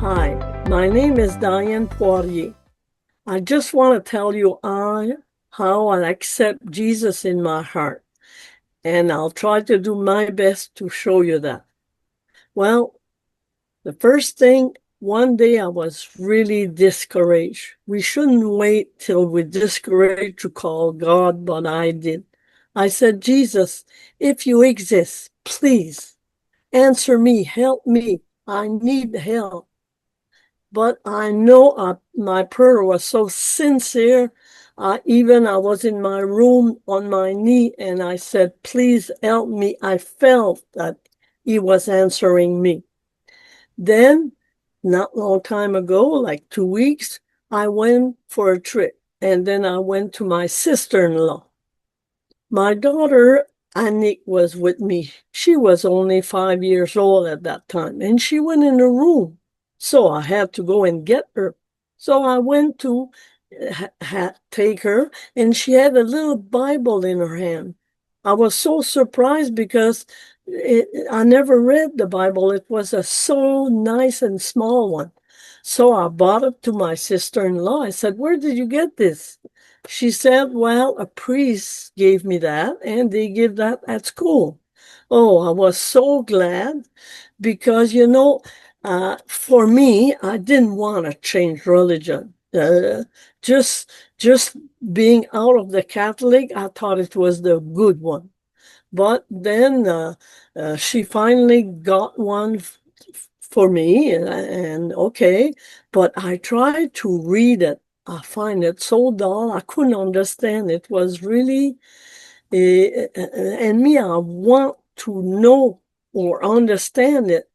Hi, my name is Diane Poirier. I just want to tell you how I accept Jesus in my heart, and I'll try to do my best to show you that. Well, the first thing, one day I was really discouraged. We shouldn't wait till we're discouraged to call God, but I did. I said, Jesus, if you exist, please answer me, help me. I need help. But I know my prayer was so sincere. Even I was in my room on my knee and I said, please help me. I felt that he was answering me. Then, not long time ago, like 2 weeks, I went for a trip. And then I went to my sister-in-law. My daughter, Annick, was with me. She was only 5 years old at that time, and she went in a room. So I had to go and get her. So I went to take her, and she had a little Bible in her hand. I was so surprised because I never read the Bible. It was a so nice and small one. So I bought it to my sister-in-law. I said, where did you get this? She said, well, a priest gave me that, and they give that at school. Oh, I was so glad because, for me, I didn't want to change religion. Just, just being out of the Catholic, I thought it was the good one. But then she finally got one for me, and okay, but I tried to read it. I find it so dull. I couldn't understand. It was really, and me, I want to know or understand it.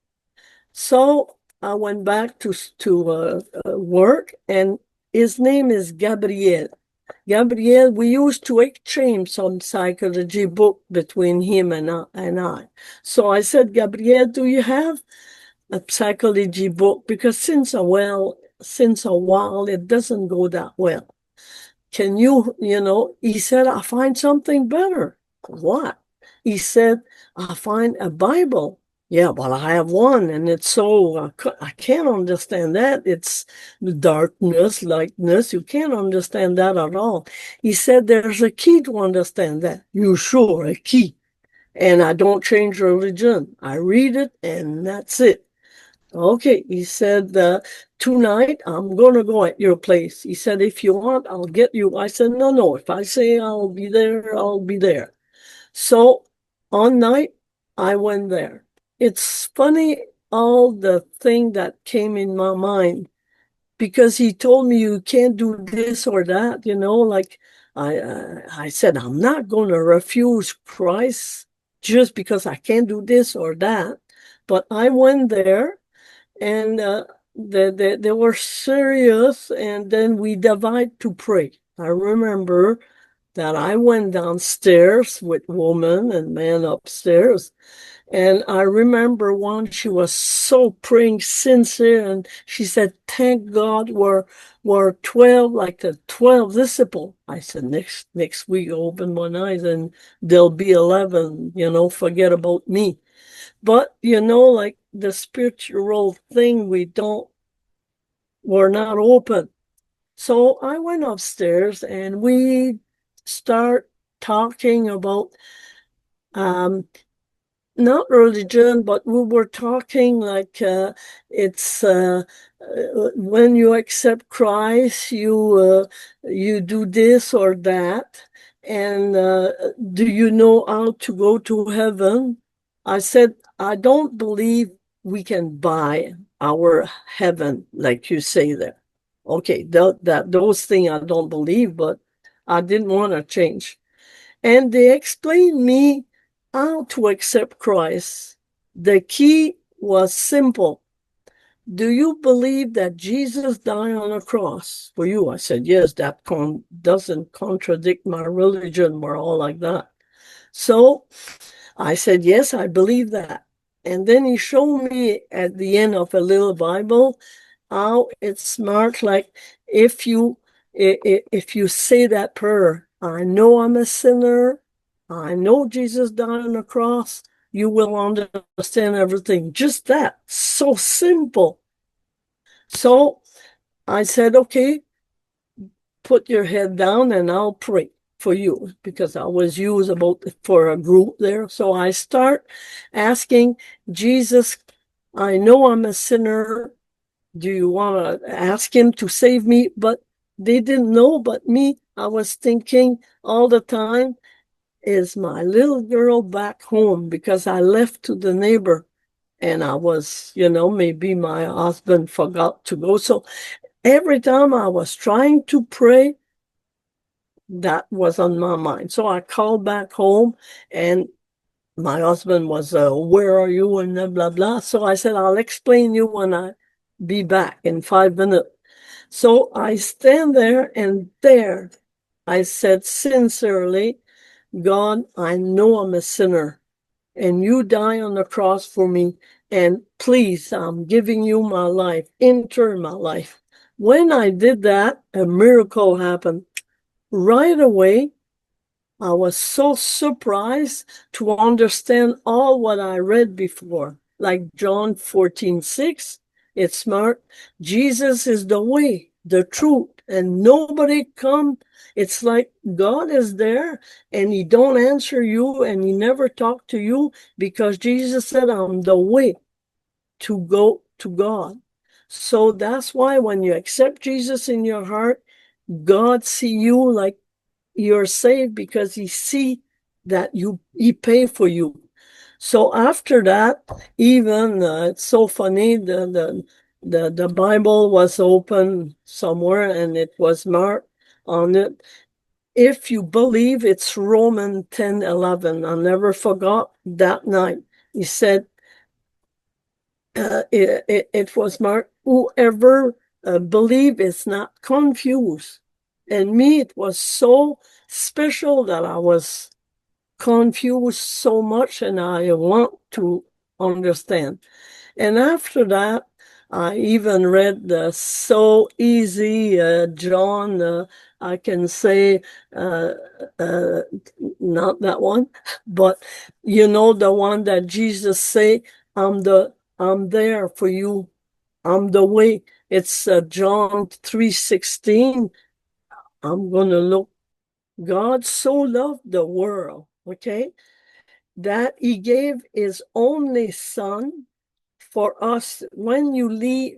So I went back to work, and his name is Gabriel. Gabriel, we used to exchange some psychology book between him and I. So I said, Gabriel, do you have a psychology book? Because since a while, it doesn't go that well. Can he said, I find something better. What? He said, I find a Bible. Yeah, well, I have one, and it's so, I can't understand that. It's darkness, lightness. You can't understand that at all. He said, there's a key to understand that. You sure, a key. And I don't change religion. I read it, and that's it. Okay, he said, tonight I'm going to go at your place. He said, if you want, I'll get you. I said, no, no, if I say I'll be there, I'll be there. So on night, I went there. It's funny, all the thing that came in my mind, because he told me you can't do this or that, like I said, I'm not going to refuse Christ just because I can't do this or that. But I went there, and they were serious, and then we divide to pray. I remember that I went downstairs with woman and man upstairs, and I remember one, she was so praying sincere, and she said, thank God we're 12, like the 12 disciple. I said, next week open my eyes and there'll be 11, forget about me. But like the spiritual thing, we're not open. So I went upstairs and we start talking about um not religion, but we were talking like it's when you accept Christ, you do this or that, and do you know how to go to heaven? I said, I don't believe we can buy our heaven, like you say there. Okay, those things I don't believe, but I didn't want to change. And they explained me how to accept Christ. The key was simple. Do you believe that Jesus died on a cross for you? I said, yes, that doesn't contradict my religion or all like that. So I said, yes, I believe that. And then he showed me at the end of a little Bible how it's marked, like if you say that prayer, I know I'm a sinner, I know Jesus died on the cross, you will understand everything. Just that. So simple. So I said, okay, put your head down and I'll pray for you, because I was used about for a group there. So I start asking Jesus, I know I'm a sinner. Do you want to ask him to save me? But they didn't know but me. I was thinking all the time, is my little girl back home? Because I left to the neighbor and I was, maybe my husband forgot to go. So every time I was trying to pray, that was on my mind. So I called back home and my husband was, where are you? And blah, blah, blah. So I said, I'll explain you when I be back in 5 minutes. So I stand there and there I said sincerely, God, I know I'm a sinner and you die on the cross for me. And please, I'm giving you my life. Enter my life. When I did that, a miracle happened. Right away, I was so surprised to understand all what I read before, like John 14:6. It's smart. Jesus is the way, the truth, and nobody come. It's like God is there and he don't answer you and he never talk to you, because Jesus said, I'm the way to go to God. So that's why when you accept Jesus in your heart, God see you like you're saved, because he see that he pay for you. So after that, even it's so funny, the Bible was open somewhere and it was marked on it, if you believe, it's Romans 10:11. I never forgot that night. He said, it was marked, whoever believe is not confused. And me, it was so special that I was confused so much and I want to understand. And after that, I even read the So Easy John, I can say, uh, uh, not that one, but the one that Jesus say, I'm there for you. I'm the way. It's John 3:16. I'm going to look. God so loved the world, okay, that he gave his only son for us. When you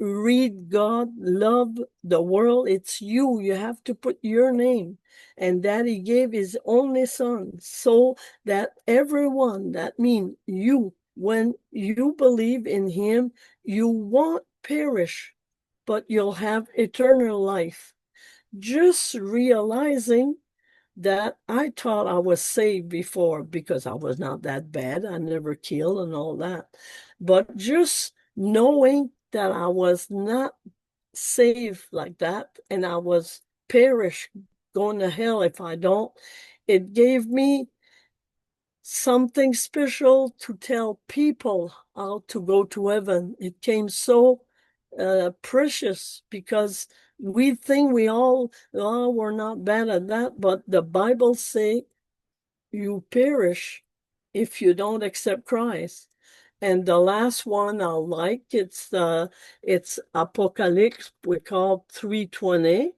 read God love the world, it's you. You have to put your name. And that he gave his only son so that everyone, that means you, when you believe in him, you won't perish, but you'll have eternal life. Just realizing that I thought I was saved before, because I was not that bad. I never killed and all that. But just knowing that I was not saved like that and I was perish, going to hell if I don't, it gave me something special to tell people how to go to heaven. It came so precious, because we think we all, oh, we're not bad at that, but the Bible say you perish if you don't accept Christ. And the last one I like, it's Apocalypse, we call 3:20.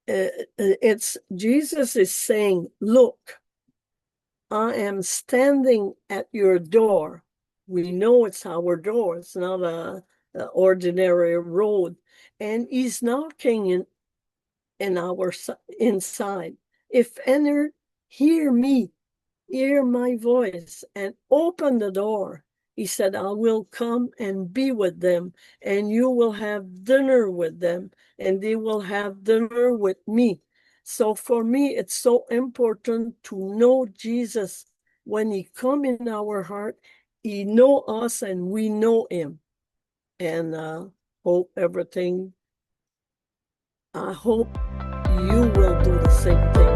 It's Jesus is saying, look, I am standing at your door. We know it's our door. It's not a ordinary road. And he's knocking in our inside. If any hear me, hear my voice, and open the door, he said, I will come and be with them, and you will have dinner with them, and they will have dinner with me. So for me, it's so important to know Jesus. When he come in our heart, he know us and we know him. And hope everything, I hope you will do the same thing.